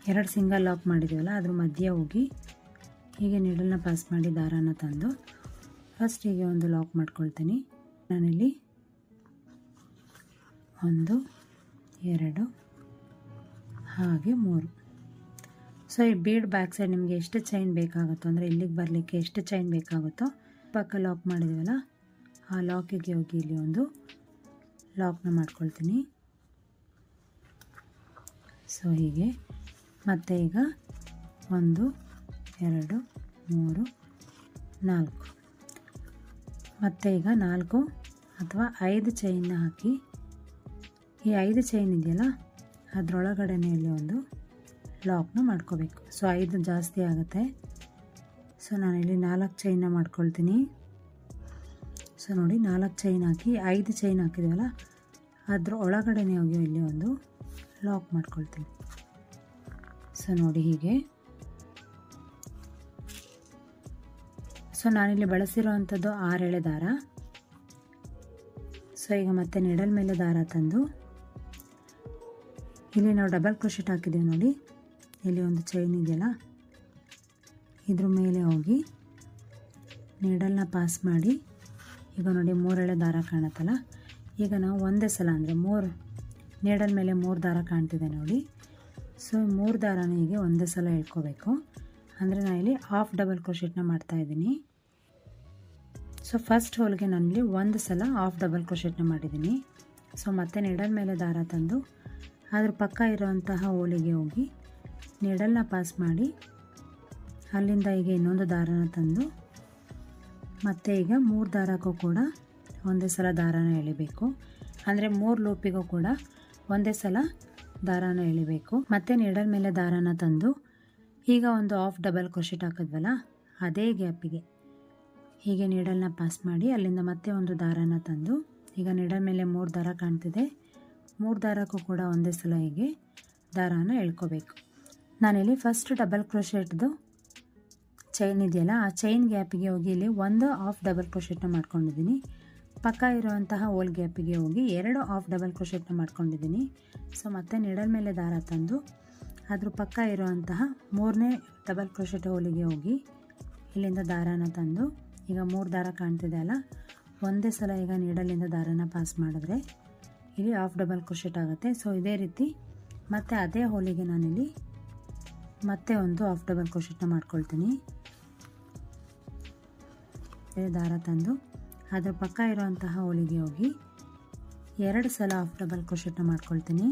Speaker 1: 2 ಸಿಂಗಲ್ ಲಾಕ್ ಮಾಡಿದ್ದೀವಲ್ಲ ಅದ್ರ ಮಧ್ಯೆ ಹೋಗಿ ಹೀಗೆ ನೀಡಲ್ನ ಪಾಸ್ ಮಾಡಿ ದಾರಾನ ತಂದು ಫಸ್ಟ್ ಹೀಗೆ ಒಂದು ಲಾಕ್ ಮಾಡ್ಕೊಳ್ತೀನಿ. ನಾನಿಲ್ಲಿ 1 2 ಹಾಗೆ 3. ಸೊ ಈ ಬೀಡ್ ಬ್ಯಾಕ್ ಸೈಡ್ ನಿಮಗೆ ಎಷ್ಟು ಚೈನ್ ಬೇಕಾಗುತ್ತೋ ಅಂದರೆ ಇಲ್ಲಿಗೆ ಬರಲಿಕ್ಕೆ ಎಷ್ಟು ಚೈನ್ ಬೇಕಾಗುತ್ತೋ ಪಕ್ಕ ಲಾಕ್ ಮಾಡಿದ್ದೀವಲ್ಲ ಆ ಲಾಕಿಗೆ ಹೋಗಿ ಇಲ್ಲಿ ಒಂದು ಲಾಕ್ನ ಮಾಡ್ಕೊಳ್ತೀನಿ. ಸೊ ಹೀಗೆ ಮತ್ತೆ ಈಗ 1 2 3 4 ಮತ್ತು ಈಗ 4 ಅಥವಾ 5 ಚೈನ್ನ ಹಾಕಿ ಈ 5 ಚೈನ್ ಇದೆಯಲ್ಲ ಅದರೊಳಗಡೆನೇ ಇಲ್ಲಿ ಒಂದು ಲಾಕ್ನ ಮಾಡ್ಕೋಬೇಕು. ಸೊ 5 ಜಾಸ್ತಿ ಆಗುತ್ತೆ. ಸೊ ನಾನಿಲ್ಲಿ 4 ಚೈನ್ನ ಮಾಡ್ಕೊಳ್ತೀನಿ. ಸೊ ನೋಡಿ 4 ಚೈನ್ ಹಾಕಿ 5 ಚೈನ್ ಹಾಕಿದ್ದೀವಲ್ಲ ಅದ್ರ ಒಳಗಡೆನೇ ಹೋಗಿ ಇಲ್ಲಿ ಒಂದು ಲಾಕ್ ಮಾಡ್ಕೊಳ್ತೀನಿ. ಸೊ ನೋಡಿ ಹೀಗೆ. ಸೊ ನಾನಿಲ್ಲಿ ಬಳಸಿರೋವಂಥದ್ದು 6 ಎಳೆ ದಾರ. ಸೊ ಈಗ ಮತ್ತೆ ನೀಡಲ್ ಮೇಲೆ ದಾರ ತಂದು ಇಲ್ಲಿ ನಾವು ಡಬಲ್ ಕ್ರೋಶೆಟ್ ಹಾಕಿದ್ದೀವಿ ನೋಡಿ, ಇಲ್ಲಿ ಒಂದು ಚೈನ್ ಇದೆಯಲ್ಲ ಇದ್ರ ಮೇಲೆ ಹೋಗಿ ನೀಡಲ್ನ ಪಾಸ್ ಮಾಡಿ ಈಗ ನೋಡಿ 3 ಎಳೆ ದಾರ ಕಾಣುತ್ತಲ್ಲ, ಈಗ ನಾವು ಒಂದೇ ಸಲ ಅಂದರೆ 3 ನೀಡಲ್ ಮೇಲೆ 3 ದಾರ ಕಾಣ್ತಿದೆ ನೋಡಿ. ಸೊ 3 ದಾರನ ಹೀಗೆ ಒಂದೇ ಸಲ ಎಳ್ಕೋಬೇಕು. ಅಂದರೆ ನಾನು ಇಲ್ಲಿ ಹಾಫ್ ಡಬಲ್ ಕ್ರೋಶೆಟ್ನ ಮಾಡ್ತಾಯಿದ್ದೀನಿ. ಸೊ ಫಸ್ಟ್ ಹೋಲ್ಗೆ ನಾನಿಲ್ಲಿ ಒಂದು ಸಲ ಹಾಫ್ ಡಬಲ್ ಕ್ರೋಶೆಟ್ನ ಮಾಡಿದ್ದೀನಿ. ಸೊ ಮತ್ತೆ ನೀಡಲ್ ಮೇಲೆ ದಾರ ತಂದು ಅದ್ರ ಪಕ್ಕ ಇರೋವಂತಹ ಹೋಲಿಗೆ ಹೋಗಿ ನೀಡಲ್ನ ಪಾಸ್ ಮಾಡಿ ಅಲ್ಲಿಂದ ಈಗ ಇನ್ನೊಂದು ದಾರನ ತಂದು ಮತ್ತೆ ಈಗ 3 ದಾರಕ್ಕೂ ಕೂಡ ಒಂದೇ ಸಲ ದಾರಾನ ಎಳಿಬೇಕು. ಅಂದರೆ 3 ಲೂಪಿಗೂ ಕೂಡ ಒಂದೇ ಸಲ ದಾರಾನ ಎಳಿಬೇಕು. ಮತ್ತು ನೀಡಲ್ ಮೇಲೆ ದಾರಾನ ತಂದು ಈಗ ಒಂದು ಹಾಫ್ ಡಬಲ್ ಕ್ರೋಶೆಟ್ ಹಾಕಿದ್ವಲ್ಲ ಅದೇ ಗ್ಯಾಪಿಗೆ ಹೀಗೆ ನೀಡಲ್ನ ಪಾಸ್ ಮಾಡಿ ಅಲ್ಲಿಂದ ಮತ್ತೆ ಒಂದು ದಾರಾನ ತಂದು ಈಗ ನೀಡಲ್ ಮೇಲೆ 3 ದಾರ ಕಾಣ್ತಿದೆ, 3 ದಾರಕ್ಕೂ ಕೂಡ ಒಂದೇ ಸಲ ಹೀಗೆ ದಾರಾನ ಎಳ್ಕೋಬೇಕು. ನಾನಿಲ್ಲಿ ಫಸ್ಟ್ ಡಬಲ್ ಕ್ರೋಶೆಟ್ದು ಚೈನ್ ಇದೆಯಲ್ಲ ಆ ಚೈನ್ ಗ್ಯಾಪಿಗೆ ಹೋಗಿ ಇಲ್ಲಿ ಒಂದು ಹಾಫ್ ಡಬಲ್ ಕ್ರೋಶೆಟ್ನ ಮಾಡ್ಕೊಂಡಿದ್ದೀನಿ. ಪಕ್ಕ ಇರುವಂತಹ ಹೋಲ್ ಗ್ಯಾಪಿಗೆ ಹೋಗಿ 2 ಹಾಫ್ ಡಬಲ್ ಕ್ರೋಶೆಟ್ನ ಮಾಡ್ಕೊಂಡಿದ್ದೀನಿ. ಸೊ ಮತ್ತೆ ನೀಡಲ್ ಮೇಲೆ ದಾರ ತಂದು ಅದ್ರ ಪಕ್ಕ ಇರುವಂತಹ 3ನೇ ಡಬಲ್ ಕ್ರೋಶೆಟ್ ಹೋಲಿಗೆ ಹೋಗಿ ಇಲ್ಲಿಂದ ದಾರಾನ ತಂದು ಈಗ 3 ದಾರ ಕಾಣ್ತಿದೆ ಅಲ್ಲ ಒಂದೇ ಸಲ ಈಗ ನೀಡಲಿಂದ ದಾರಾನ ಪಾಸ್ ಮಾಡಿದ್ರೆ ಇಲ್ಲಿ ಹಾಫ್ ಡಬಲ್ ಕ್ರೋಶೆಟ್ ಆಗುತ್ತೆ. ಸೊ ಇದೇ ರೀತಿ ಮತ್ತೆ ಅದೇ ಹೋಲಿಗೆ ನಾನಿಲ್ಲಿ ಮತ್ತೆ ಒಂದು ಹಾಫ್ ಡಬಲ್ ಕ್ರೋಶೆಟ್ನ ಮಾಡ್ಕೊಳ್ತೀನಿ. ದಾರ ತಂದು ಅದ್ರ ಪಕ್ಕ ಇರುವಂತಹ ಹೋಲಿಗೆ ಹೋಗಿ 2 ಸಲ ಹಾಫ್ ಡಬಲ್ ಕ್ರೋಶೆಟ್ನ ಮಾಡ್ಕೊಳ್ತೀನಿ.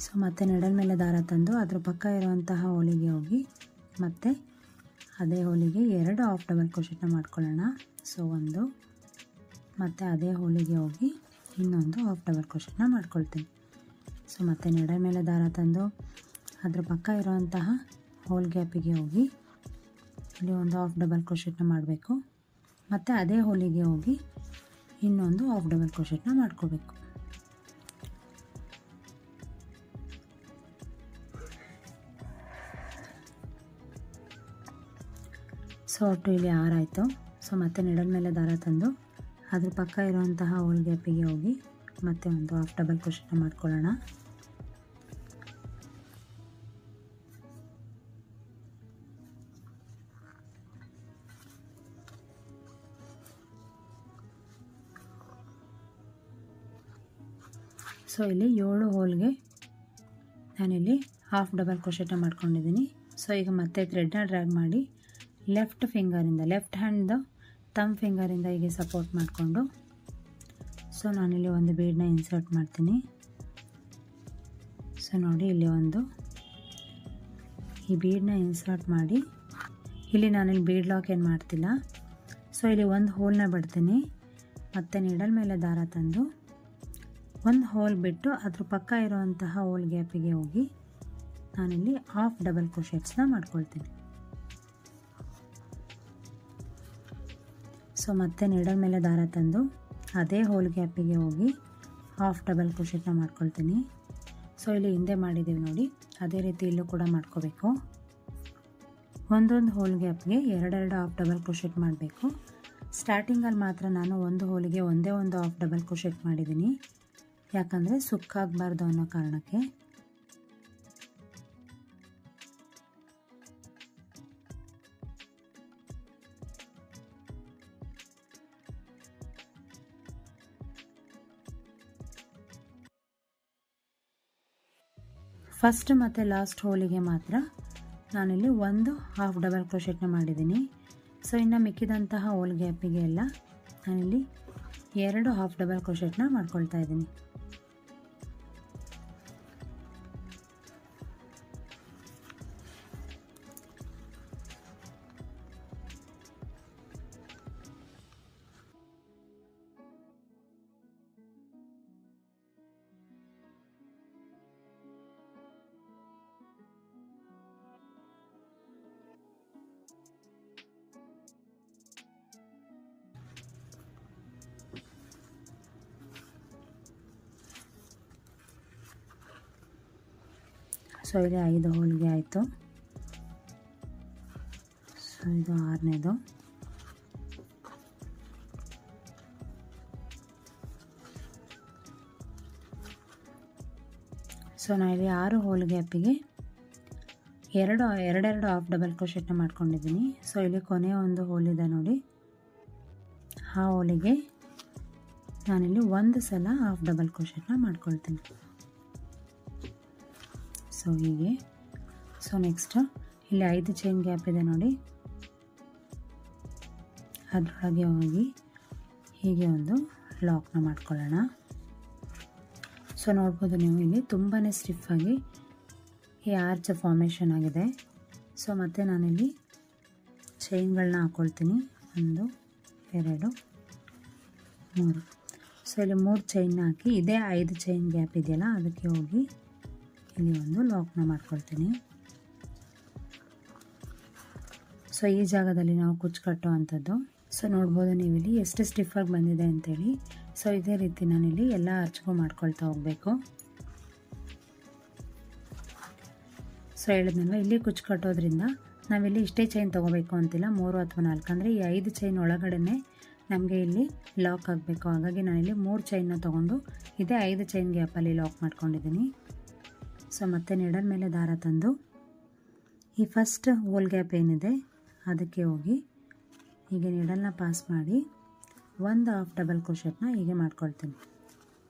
Speaker 1: ಸೊ ಮತ್ತೆ ನೀಡಲ್ ಮೇಲೆ ದಾರ ತಂದು ಅದ್ರ ಪಕ್ಕ ಇರುವಂತಹ ಹೋಲಿಗೆ ಹೋಗಿ ಮತ್ತೆ ಅದೇ ಹೋಲಿಗೆ 2 ಹಾಫ್ ಡಬಲ್ ಕ್ರೋಶೆಟ್ನ ಮಾಡ್ಕೊಳ್ಳೋಣ. ಸೊ 1 ಮತ್ತು ಅದೇ ಹೋಲಿಗೆ ಹೋಗಿ ಇನ್ನೊಂದು ಹಾಫ್ ಡಬಲ್ ಕ್ರೋಶೆಟ್ನ ಮಾಡ್ಕೊಳ್ತೀನಿ. ಸೊ ಮತ್ತೆ ನೀಡಲ್ ಮೇಲೆ ದಾರ ತಂದು ಅದ್ರ ಪಕ್ಕ ಇರುವಂತಹ ಹೋಲ್ ಗ್ಯಾಪಿಗೆ ಹೋಗಿ ಇಲ್ಲಿ ಒಂದು ಹಾಫ್ ಡಬಲ್ ಕ್ರೋಶೆಟ್ನ ಮಾಡಬೇಕು. ಮತ್ತು ಅದೇ ಹೋಲಿಗೆ ಹೋಗಿ ಇನ್ನೊಂದು ಹಾಫ್ ಡಬಲ್ ಕ್ರೋಶೆಟ್ನ ಮಾಡ್ಕೋಬೇಕು. ಸೊ ಒಟ್ಟು ಇಲ್ಲಿ 6 ಆಯಿತು. ಸೊ ಮತ್ತೆ ನೀಡಲ್ ಮೇಲೆ ದಾರ ತಂದು ಅದ್ರ ಪಕ್ಕ ಇರುವಂತಹ ಹೋಲ್ ಗ್ಯಾಪಿಗೆ ಹೋಗಿ ಮತ್ತೆ ಒಂದು ಹಾಫ್ ಡಬಲ್ ಕ್ರೋಶೆಟ್ನ ಮಾಡ್ಕೊಳ್ಳೋಣ. ಸೊ ಇಲ್ಲಿ 7 ಹೋಲ್ಗೆ ನಾನಿಲ್ಲಿ ಹಾಫ್ ಡಬಲ್ ಕ್ರೋಶೆಟ್ನ ಮಾಡ್ಕೊಂಡಿದ್ದೀನಿ. ಸೊ ಈಗ ಮತ್ತೆ ಥ್ರೆಡ್ನ ಡ್ರ್ಯಾಗ್ ಮಾಡಿ ಲೆಫ್ಟ್ ಫಿಂಗರಿಂದ ಲೆಫ್ಟ್ ಹ್ಯಾಂಡ್ದು ತಮ್ ಫಿಂಗರಿಂದ ಹೀಗೆ ಸಪೋರ್ಟ್ ಮಾಡಿಕೊಂಡು ಸೊ ನಾನಿಲ್ಲಿ ಒಂದು ಬೀಡನ್ನ ಇನ್ಸರ್ಟ್ ಮಾಡ್ತೀನಿ. ಸೊ ನೋಡಿ ಇಲ್ಲಿ ಒಂದು ಈ ಬೀಡನ್ನ ಇನ್ಸರ್ಟ್ ಮಾಡಿ ಇಲ್ಲಿ ನಾನಿಲ್ಲಿ ಬೀಡ್ ಲಾಕ್ ಏನು ಮಾಡ್ತಿಲ್ಲ. ಸೊ ಇಲ್ಲಿ ಒಂದು ಹೋಲ್ನ ಬಿಡ್ತೀನಿ. ಮತ್ತು ನೀಡಲ್ ಮೇಲೆ ದಾರ ತಂದು ಒಂದು ಹೋಲ್ ಬಿಟ್ಟು ಅದ್ರ ಪಕ್ಕ ಇರುವಂತಹ ಹೋಲ್ ಗ್ಯಾಪಿಗೆ ಹೋಗಿ ನಾನಿಲ್ಲಿ ಹಾಫ್ ಡಬಲ್ ಕ್ರೋಶೆಟ್ಸ್ನ ಮಾಡ್ಕೊಳ್ತೀನಿ. ಸೊ ಮತ್ತೆ ನೀಡಲ್ ಮೇಲೆ ದಾರ ತಂದು ಅದೇ ಹೋಲ್ ಗ್ಯಾಪಿಗೆ ಹೋಗಿ ಹಾಫ್ ಡಬಲ್ ಕ್ರೋಶೆಟ್ನ ಮಾಡ್ಕೊಳ್ತೀನಿ. ಸೊ ಇಲ್ಲಿ ಹಿಂದೆ ಮಾಡಿದ್ದೀವಿ ನೋಡಿ, ಅದೇ ರೀತಿ ಇಲ್ಲೂ ಕೂಡ ಮಾಡ್ಕೋಬೇಕು. ಒಂದೊಂದು ಹೋಲ್ ಗ್ಯಾಪ್ಗೆ 2 ಹಾಫ್ ಡಬಲ್ ಕ್ರೋಶೆಟ್ ಮಾಡಬೇಕು. ಸ್ಟಾರ್ಟಿಂಗಲ್ಲಿ ಮಾತ್ರ ನಾನು ಒಂದು ಹೋಲಿಗೆ ಒಂದೇ ಒಂದು ಹಾಫ್ ಡಬಲ್ ಕ್ರೋಶೆಟ್ ಮಾಡಿದ್ದೀನಿ, ಯಾಕಂದರೆ ಸುಕ್ಕಾಗಬಾರ್ದು ಅನ್ನೋ ಕಾರಣಕ್ಕೆ. ಫಸ್ಟ್ ಮತ್ತು ಲಾಸ್ಟ್ ಹೋಲಿಗೆ ಮಾತ್ರ ನಾನಿಲ್ಲಿ ಒಂದು ಹಾಫ್ ಡಬಲ್ ಕ್ರೋಶೆಟ್ನ ಮಾಡಿದ್ದೀನಿ. ಸೊ ಇನ್ನು ಮಿಕ್ಕಿದಂತಹ ಹೋಲ್ ಗ್ಯಾಪಿಗೆ ಎಲ್ಲ ನಾನಿಲ್ಲಿ 2 ಹಾಫ್ ಡಬಲ್ ಕ್ರೋಶೆಟ್ನ ಮಾಡ್ಕೊಳ್ತಾ ಇದ್ದೀನಿ. ಸೊ ಇಲ್ಲಿ 5 ಹೋಲಿಗೆ ಆಯಿತು. ಸೊ ಇದು 6ನೇದು. ಸೊ ನಾನಿಲ್ಲಿ 6 ಹೋಲ್ ಗ್ಯಾಪಿಗೆ ಎರಡು ಹಾಫ್ ಡಬಲ್ ಕ್ರೋಶೆಟ್ನ ಮಾಡ್ಕೊಂಡಿದ್ದೀನಿ. ಸೊ ಇಲ್ಲಿ ಕೊನೆಯ ಒಂದು ಹೋಲಿದೆ ನೋಡಿ, ಆ ಹೋಲಿಗೆ ನಾನಿಲ್ಲಿ ಒಂದು ಸಲ ಹಾಫ್ ಡಬಲ್ ಕ್ರೋಶೆಟ್ನ ಮಾಡ್ಕೊಳ್ತೀನಿ. ಸೊ ಹೀಗೆ. ಸೊ ನೆಕ್ಸ್ಟ್ ಇಲ್ಲಿ 5 ಚೈನ್ ಗ್ಯಾಪ್ ಇದೆ ನೋಡಿ, ಅದರೊಳಗೆ ಹೋಗಿ ಹೀಗೆ ಒಂದು ಲಾಕ್ನ ಮಾಡ್ಕೊಳ್ಳೋಣ. ಸೊ ನೋಡ್ಬೋದು ನೀವು ಇಲ್ಲಿ ತುಂಬಾ ಸ್ಟಿಫಾಗಿ ಈ ಆರ್ಚ್ ಫಾರ್ಮೇಷನ್ ಆಗಿದೆ. ಸೊ ಮತ್ತು ನಾನಿಲ್ಲಿ ಚೈನ್ಗಳನ್ನ ಹಾಕ್ಕೊಳ್ತೀನಿ, 1 2 3. ಸೊ ಇಲ್ಲಿ 3 ಚೈನ್ನ ಹಾಕಿ ಇದೇ 5 ಚೈನ್ ಗ್ಯಾಪ್ ಇದೆಯಲ್ಲ ಅದಕ್ಕೆ ಹೋಗಿ ಇಲ್ಲಿ ಒಂದು ಲಾಕ್ನ ಮಾಡ್ಕೊಳ್ತೀನಿ. ಸೊ ಈ ಜಾಗದಲ್ಲಿ ನಾವು ಕುಚ್ಚು ಕಟ್ಟೋ ಅಂಥದ್ದು. ಸೊ ನೋಡ್ಬೋದು ನೀವು ಇಲ್ಲಿ ಎಷ್ಟು ಸ್ಟಿಫಾಗಿ ಬಂದಿದೆ ಅಂತೇಳಿ. ಸೊ ಇದೇ ರೀತಿ ನಾನಿಲ್ಲಿ ಎಲ್ಲ ಆರ್ಚ್ಗೂ ಮಾಡ್ಕೊಳ್ತಾ ಹೋಗಬೇಕು. ಸೊ ಹೇಳಿದ್ನಲ್ವ, ಇಲ್ಲಿ ಕುಚ್ಚು ಕಟ್ಟೋದ್ರಿಂದ ನಾವಿಲ್ಲಿ ಇಷ್ಟೇ ಚೈನ್ ತೊಗೋಬೇಕು ಅಂತಿಲ್ಲ, 3 ಅಥವಾ 4. ಅಂದರೆ ಈ 5 ಚೈನ್ ಒಳಗಡೆ ನಮಗೆ ಇಲ್ಲಿ ಲಾಕ್ ಆಗಬೇಕು. ಹಾಗಾಗಿ ನಾನಿಲ್ಲಿ 3 ಚೈನ್ನ ತೊಗೊಂಡು ಇದೇ 5 ಚೈನ್ ಗ್ಯಾಪಲ್ಲಿ ಲಾಕ್ ಮಾಡ್ಕೊಂಡಿದ್ದೀನಿ. ಸೊ ಮತ್ತೆ ನೀಡಲ್ ಮೇಲೆ ದಾರ ತಂದು ಈ ಫಸ್ಟ್ ಹೋಲ್ ಗ್ಯಾಪ್ ಏನಿದೆ ಅದಕ್ಕೆ ಹೋಗಿ ಹೀಗೆ ನೀಡಲ್ನ ಪಾಸ್ ಮಾಡಿ ಒಂದು ಹಾಫ್ ಡಬಲ್ ಕ್ರೋಶೆಟ್ನ ಹೀಗೆ ಮಾಡ್ಕೊಳ್ತೀನಿ.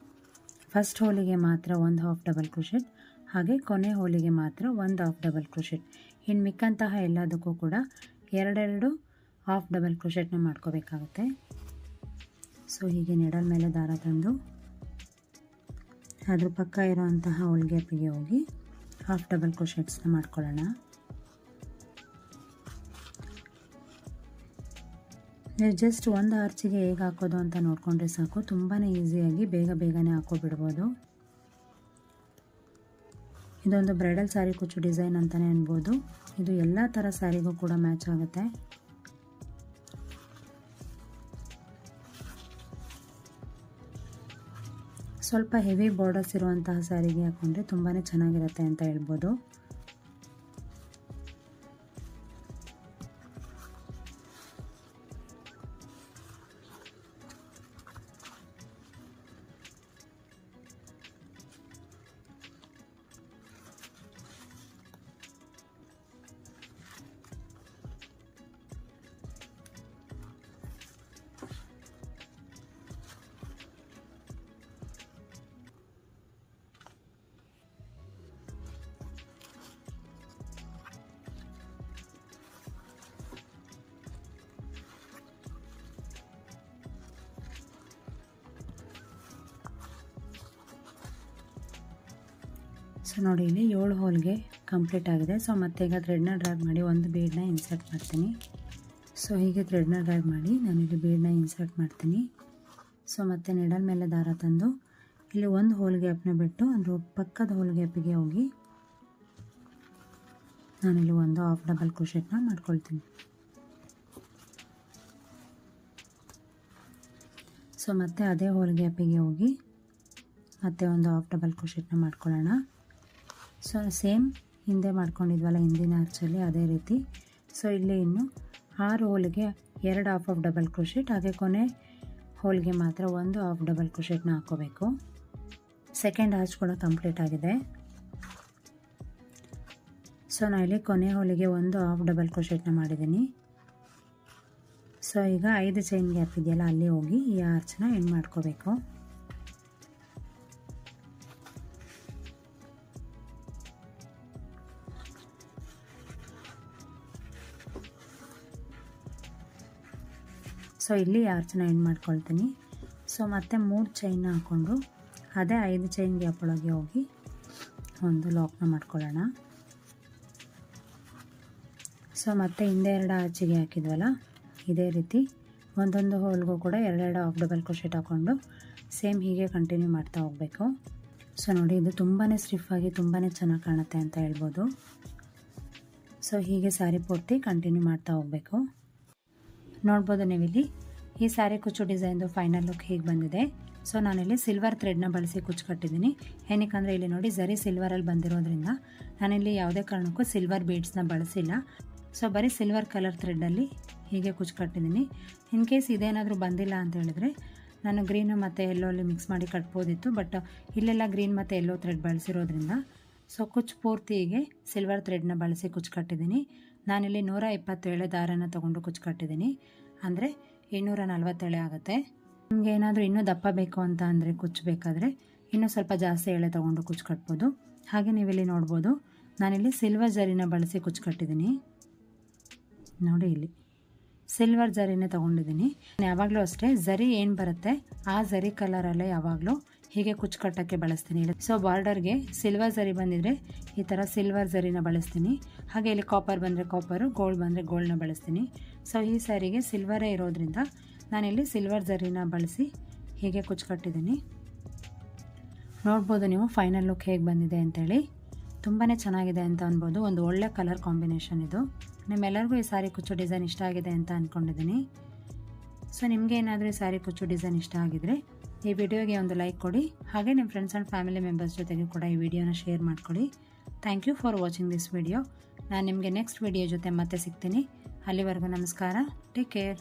Speaker 1: ಫಸ್ಟ್ ಹೋಲಿಗೆ ಮಾತ್ರ ಒಂದು ಹಾಫ್ ಡಬಲ್ ಕ್ರೋಶೆಟ್, ಹಾಗೆ ಕೊನೆ ಹೋಲಿಗೆ ಮಾತ್ರ ಒಂದು ಹಾಫ್ ಡಬಲ್ ಕ್ರೋಶೆಟ್. ಇನ್ನು ಮಿಕ್ಕಂತಹ ಎಲ್ಲದಕ್ಕೂ ಕೂಡ 2 ಹಾಫ್ ಡಬಲ್ ಕ್ರೋಶೆಟ್ನ ಮಾಡ್ಕೋಬೇಕಾಗುತ್ತೆ. ಸೊ ಹೀಗೆ ನೀಡಲ್ ಮೇಲೆ ದಾರ ತಂದು ಅದ್ರ ಪಕ್ಕ ಇರೋವಂತಹ ಹೋಲ್ ಗ್ಯಾಪಿಗೆ ಹೋಗಿ ಹಾಫ್ ಡಬಲ್ ಕ್ರೋಶೆಟ್ಸ್ನ ಮಾಡ್ಕೊಳ್ಳೋಣ. ನೀವು ಜಸ್ಟ್ ಒಂದು ಆರ್ಚಿಗೆ ಹೇಗೆ ಹಾಕೋದು ಅಂತ ನೋಡಿಕೊಂಡ್ರೆ ಸಾಕು, ತುಂಬಾ ಈಸಿಯಾಗಿ ಬೇಗನೆ ಹಾಕೋಬಿಡ್ಬೋದು. ಇದೊಂದು ಬ್ರೈಡಲ್ ಸ್ಯಾರಿ ಕುಚ್ಚು ಡಿಸೈನ್ ಅಂತಲೇ ಅನ್ಬೋದು. ಇದು ಎಲ್ಲ ಥರ ಸ್ಯಾರಿಗೂ ಕೂಡ ಮ್ಯಾಚ್ ಆಗುತ್ತೆ. ಸ್ವಲ್ಪ ಹೆವಿ ಬಾರ್ಡರ್ಸ್ ಇರುವಂತಹ ಸ್ಯಾರಿಗೆ ಹಾಕೊಂಡ್ರೆ ತುಂಬಾ ಚೆನ್ನಾಗಿರುತ್ತೆ ಅಂತ ಹೇಳ್ಬೋದು. ಸೊ ನೋಡಿ ಇಲ್ಲಿ 7 ಹೋಲ್ಗೆ ಕಂಪ್ಲೀಟ್ ಆಗಿದೆ. ಸೊ ಮತ್ತೆ ಈಗ ಥ್ರೆಡ್ನ ಡ್ರ್ಯಾಗ್ ಮಾಡಿ ಒಂದು ಬೀಡನ್ನ ಇನ್ಸರ್ಟ್ ಮಾಡ್ತೀನಿ. ಸೊ ಹೀಗೆ ಥ್ರೆಡ್ನ ಡ್ರ್ಯಾಗ್ ಮಾಡಿ ನಾನಿಲ್ಲಿ ಬೀಡನ್ನ ಇನ್ಸರ್ಟ್ ಮಾಡ್ತೀನಿ. ಸೊ ಮತ್ತೆ ನೀಡಲ್ ಮೇಲೆ ದಾರ ತಂದು ಇಲ್ಲಿ ಒಂದು ಹೋಲ್ ಗ್ಯಾಪ್ನ ಬಿಟ್ಟು ಅದ್ರ ಪಕ್ಕದ ಹೋಲ್ ಗ್ಯಾಪಿಗೆ ಹೋಗಿ ನಾನಿಲ್ಲಿ ಒಂದು ಹಾಫ್ ಡಬಲ್ ಕ್ರೋಶೆಟ್ನ ಮಾಡ್ಕೊಳ್ತೀನಿ. ಸೊ ಮತ್ತೆ ಅದೇ ಹೋಲ್ ಗ್ಯಾಪಿಗೆ ಹೋಗಿ ಮತ್ತೆ ಒಂದು ಹಾಫ್ ಡಬಲ್ ಕ್ರೋಶೆಟ್ನ ಮಾಡ್ಕೊಳ್ಳೋಣ. ಸೊ ಸೇಮ್ ಹಿಂದೆ ಮಾಡ್ಕೊಂಡಿದ್ವಲ್ಲ ಹಿಂದಿನ ಆರ್ಚಲ್ಲಿ ಅದೇ ರೀತಿ. ಸೊ ಇಲ್ಲಿ ಇನ್ನು 6 ಹೋಲ್ಗೆ 2 ಹಾಫ್ ಡಬಲ್ ಕ್ರೋಶೆಟ್, ಹಾಗೆ ಕೊನೆ ಹೋಲ್ಗೆ ಮಾತ್ರ 1 ಹಾಫ್ ಡಬಲ್ ಕ್ರೋಶೆಟ್ನ ಹಾಕೋಬೇಕು. ಸೆಕೆಂಡ್ ಆರ್ಚ್ ಕೂಡ ಕಂಪ್ಲೀಟ್ ಆಗಿದೆ. ಸೊ ನಾನು ಇಲ್ಲಿ ಕೊನೆ ಹೋಲಿಗೆ 1 ಹಾಫ್ ಡಬಲ್ ಕ್ರೋಶೆಟ್ನ ಮಾಡಿದ್ದೀನಿ. ಸೊ ಈಗ 5 ಚೈನ್ ಗ್ಯಾಪ್ ಇದೆಯಲ್ಲ ಅಲ್ಲಿ ಹೋಗಿ ಈ ಆರ್ಚ್ನ ಎಂಡ್ ಮಾಡ್ಕೋಬೇಕು. ಸೊ ಇಲ್ಲಿ ಆರ್ಚ್ನ ಎಂಡ್ ಮಾಡ್ಕೊಳ್ತೀನಿ. ಸೊ ಮತ್ತೆ 3 ಚೈನ್ನ ಹಾಕ್ಕೊಂಡು ಅದೇ 5 ಚೈನ್ ಗ್ಯಾಪ್ ಒಳಗೆ ಹೋಗಿ ಒಂದು ಲಾಕ್ನ ಮಾಡ್ಕೊಳ್ಳೋಣ. ಸೊ ಮತ್ತೆ ಹಿಂದೆ 2 ಆರ್ಚಿಗೆ ಹಾಕಿದ್ವಲ್ಲ ಇದೇ ರೀತಿ ಒಂದೊಂದು ಹೋಲ್ಗೂ ಕೂಡ 2 ಹಾಫ್ ಡಬಲ್ ಕ್ರೋಶೆಟ್ ಹಾಕ್ಕೊಂಡು ಸೇಮ್ ಹೀಗೆ ಕಂಟಿನ್ಯೂ ಮಾಡ್ತಾ ಹೋಗಬೇಕು. ಸೊ ನೋಡಿ, ಇದು ತುಂಬಾ ಸ್ಟಿಫಾಗಿ ತುಂಬಾ ಚೆನ್ನಾಗಿ ಕಾಣುತ್ತೆ ಅಂತ ಹೇಳ್ಬೋದು. ಸೊ ಹೀಗೆ ಸ್ಯಾರಿ ಪೂರ್ತಿ ಕಂಟಿನ್ಯೂ ಮಾಡ್ತಾ ಹೋಗಬೇಕು. ನೋಡ್ಬೋದು ನೀವಿಲ್ಲಿ ಈ ಸ್ಯಾರಿ ಕುಚ್ಚು ಡಿಸೈನ್ದು ಫೈನಲ್ ಲುಕ್ ಹೀಗೆ ಬಂದಿದೆ. ಸೊ ನಾನಿಲ್ಲಿ ಸಿಲ್ವರ್ ಥ್ರೆಡ್ನ ಬಳಸಿ ಕುಚ್ಚು ಕಟ್ಟಿದ್ದೀನಿ. ಏನಕ್ಕೆ ಇಲ್ಲಿ ನೋಡಿ ಝರಿ ಸಿಲ್ವರಲ್ಲಿ ಬಂದಿರೋದ್ರಿಂದ ನಾನಿಲ್ಲಿ ಯಾವುದೇ ಕಾರಣಕ್ಕೂ ಸಿಲ್ವರ್ ಬೀಡ್ಸ್ನ ಬಳಸಿಲ್ಲ. ಸೊ ಬರೀ ಸಿಲ್ವರ್ ಕಲರ್ ಥ್ರೆಡ್ಡಲ್ಲಿ ಹೀಗೆ ಕುಚ್ಚು ಕಟ್ಟಿದ್ದೀನಿ. ಇನ್ ಕೇಸ್ ಇದೇನಾದರೂ ಬಂದಿಲ್ಲ ಅಂತ ಹೇಳಿದ್ರೆ ನಾನು ಗ್ರೀನು ಮತ್ತು ಎಲ್ಲೋಲ್ಲಿ ಮಿಕ್ಸ್ ಮಾಡಿ ಕಟ್ಬೋದಿತ್ತು. ಬಟ್ ಇಲ್ಲೆಲ್ಲ ಗ್ರೀನ್ ಮತ್ತು ಎಲ್ಲೋ ಥ್ರೆಡ್ ಬಳಸಿರೋದ್ರಿಂದ ಸೊ ಕುಚ್ಚು ಪೂರ್ತಿಗೆ ಸಿಲ್ವರ್ ಥ್ರೆಡ್ನ ಬಳಸಿ ಕುಚ್ಚು ಕಟ್ಟಿದ್ದೀನಿ. ನಾನಿಲ್ಲಿ 120 ಎಳೆ ದಾರನ ತೊಗೊಂಡು ಕುಚ್ಚು ಕಟ್ಟಿದ್ದೀನಿ, ಅಂದರೆ 240 ಎಳೆ ಆಗುತ್ತೆ. ನಿಮಗೆ ಏನಾದರೂ ಇನ್ನೂ ದಪ್ಪ ಬೇಕು ಅಂತ ಅಂದರೆ ಕುಚ್ಚು ಬೇಕಾದರೆ ಇನ್ನೂ ಸ್ವಲ್ಪ ಜಾಸ್ತಿ ಎಳೆ ತೊಗೊಂಡು ಕುಚ್ಚು ಕಟ್ಬೋದು. ಹಾಗೆ ನೀವಿಲ್ಲಿ ನೋಡ್ಬೋದು ನಾನಿಲ್ಲಿ ಸಿಲ್ವರ್ ಜರಿನ ಬಳಸಿ ಕುಚ್ಚು ಕಟ್ಟಿದ್ದೀನಿ. ನೋಡಿ, ಇಲ್ಲಿ ಸಿಲ್ವರ್ ಜರಿನೇ ತೊಗೊಂಡಿದ್ದೀನಿ. ಯಾವಾಗಲೂ ಅಷ್ಟೇ ಝರಿ ಏನು ಬರುತ್ತೆ ಆ ಝರಿ ಕಲರಲ್ಲೇ ಯಾವಾಗಲೂ ಹೀಗೆ ಕುಚ್ಚು ಕಟ್ಟೋಕ್ಕೆ ಬಳಸ್ತೀನಿ. ಸೊ ಬಾರ್ಡರ್ಗೆ ಸಿಲ್ವರ್ ಝರಿ ಬಂದಿದ್ರೆ ಈ ಥರ ಸಿಲ್ವರ್ ಝರಿನ ಬಳಸ್ತೀನಿ. ಹಾಗೆ ಇಲ್ಲಿ ಕಾಪರ್ ಬಂದರೆ ಕಾಪರು, ಗೋಲ್ಡ್ ಬಂದರೆ ಗೋಲ್ಡ್ನ ಬಳಸ್ತೀನಿ. ಸೊ ಈ ಸ್ಯಾರಿಗೆ ಸಿಲ್ವರೇ ಇರೋದ್ರಿಂದ ನಾನಿಲ್ಲಿ ಸಿಲ್ವರ್ ಝರಿನ ಬಳಸಿ ಹೀಗೆ ಕುಚ್ಚು ಕಟ್ಟಿದ್ದೀನಿ. ನೋಡ್ಬೋದು ನೀವು ಫೈನಲ್ ಲುಕ್ ಹೇಗೆ ಬಂದಿದೆ ಅಂತೇಳಿ. ತುಂಬಾ ಚೆನ್ನಾಗಿದೆ ಅಂತ ಅನ್ಬೋದು. ಒಂದು ಒಳ್ಳೆ ಕಲರ್ ಕಾಂಬಿನೇಷನ್ ಇದು. ನಿಮ್ಮೆಲ್ಲರಿಗೂ ಈ ಸ್ಯಾರಿ ಕುಚ್ಚು ಡಿಸೈನ್ ಇಷ್ಟ ಆಗಿದೆ ಅಂತ ಅಂದ್ಕೊಂಡಿದ್ದೀನಿ. ಸೊ ನಿಮಗೆ ಏನಾದರೂ ಈ ಸ್ಯಾರಿ ಕುಚ್ಚು ಡಿಸೈನ್ ಇಷ್ಟ ಆಗಿದ್ರೆ ಈ ವಿಡಿಯೋಗೆ ಒಂದು ಲೈಕ್ ಕೊಡಿ. ಹಾಗೆ ನಿಮ್ಮ ಫ್ರೆಂಡ್ಸ್ ಆ್ಯಂಡ್ ಫ್ಯಾಮಿಲಿ ಮೆಂಬರ್ಸ್ ಜೊತೆಗೆ ಕೂಡ ಈ ವಿಡಿಯೋನ ಶೇರ್ ಮಾಡ್ಕೊಳ್ಳಿ. Thank you for watching this video. ನಾನು ನಿಮಗೆ ನೆಕ್ಸ್ಟ್ ವಿಡಿಯೋ ಜೊತೆ ಮತ್ತೆ ಸಿಗ್ತೀನಿ. ಅಲ್ಲಿವರೆಗೂ ನಮಸ್ಕಾರ. Take care.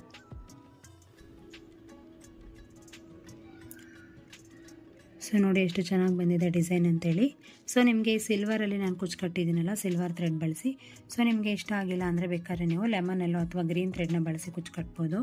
Speaker 1: ಸೊ ನೋಡಿ ಎಷ್ಟು ಚೆನ್ನಾಗಿ ಬಂದಿದೆ ಡಿಸೈನ್ ಅಂತೇಳಿ. ಸೊ ನಿಮಗೆ ಈ ಸಿಲ್ವರಲ್ಲಿ ನಾನು ಕುಚ್ಚು ಕಟ್ಟಿದ್ದೀನಲ್ಲ ಸಿಲ್ವರ್ ಥ್ರೆಡ್ ಬಳಸಿ. ಸೊ ನಿಮಗೆ ಇಷ್ಟ ಆಗಿಲ್ಲ ಅಂದರೆ ಬೇಕಾದ್ರೆ ನೀವು ಲೆಮನ್ ಎಲ್ಲೋ ಅಥವಾ ಗ್ರೀನ್ ಥ್ರೆಡ್ನ ಬಳಸಿ ಕುಚ್ಚು ಕಟ್ಬೋದು.